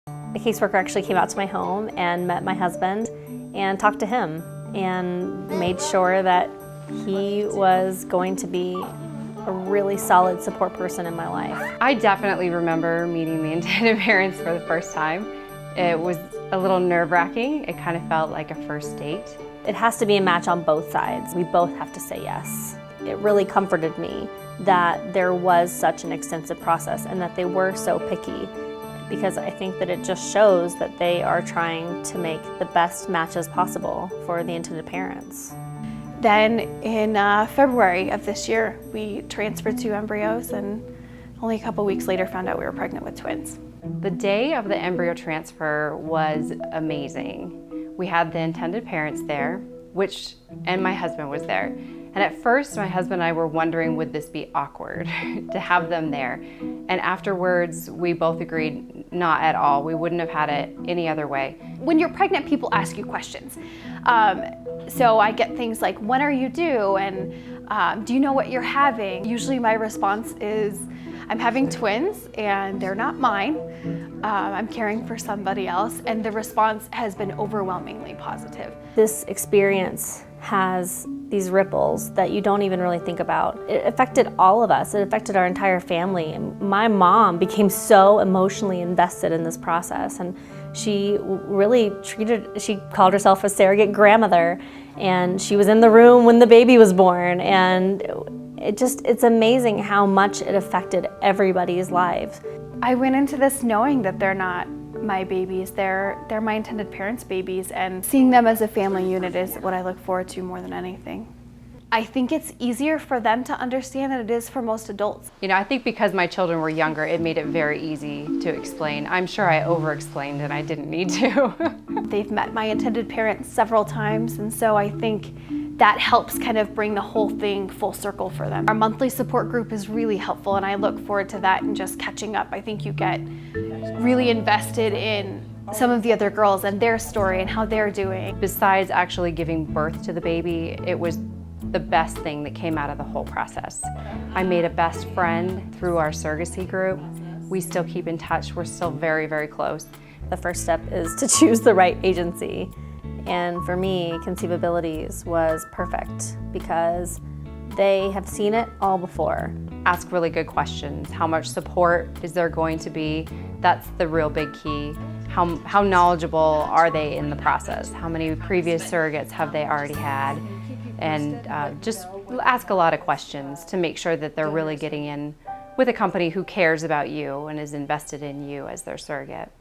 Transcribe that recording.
The caseworker actually came out to my home and met my husband and talked to him and made sure that he was going to be a really solid support person in my life. I definitely remember meeting the intended parents for the first time. It was a little nerve-wracking. It kind of felt like a first date. It has to be a match on both sides. We both have to say yes. It really comforted me that there was such an extensive process and that they were so picky, because I think that it just shows that they are trying to make the best matches possible for the intended parents. Then in February of this year, we transferred 2 embryos, and only a couple weeks later found out we were pregnant with twins. The day of the embryo transfer was amazing. We had the intended parents there, and my husband was there. And at first, my husband and I were wondering, would this be awkward to have them there? And afterwards, we both agreed, not at all. We wouldn't have had it any other way. When you're pregnant, people ask you questions. So I get things like, when are you due? And do you know what you're having? Usually my response is, I'm having twins and they're not mine. I'm caring for somebody else. And the response has been overwhelmingly positive. This experience has these ripples that you don't even really think about. It affected all of us. It affected our entire family. My mom became so emotionally invested in this process, and she really she called herself a surrogate grandmother, and she was in the room when the baby was born, and it's amazing how much it affected everybody's lives. I went into this knowing that they're not my babies, they're my intended parents' babies, and seeing them as a family unit is what I look forward to more than anything. I think it's easier for them to understand than it is for most adults. You know, I think because my children were younger, it made it very easy to explain. I'm sure I over-explained and I didn't need to. They've met my intended parents several times, and so I think that helps kind of bring the whole thing full circle for them. Our monthly support group is really helpful, and I look forward to that and just catching up. I think you get really invested in some of the other girls and their story and how they're doing. Besides actually giving birth to the baby, it was the best thing that came out of the whole process. I made a best friend through our surrogacy group. We still keep in touch. We're still very, very close. The first step is to choose the right agency. And for me, ConceiveAbilities was perfect because they have seen it all before. Ask really good questions. How much support is there going to be? That's the real big key. How knowledgeable are they in the process? How many previous surrogates have they already had? And just ask a lot of questions to make sure that they're really getting in with a company who cares about you and is invested in you as their surrogate.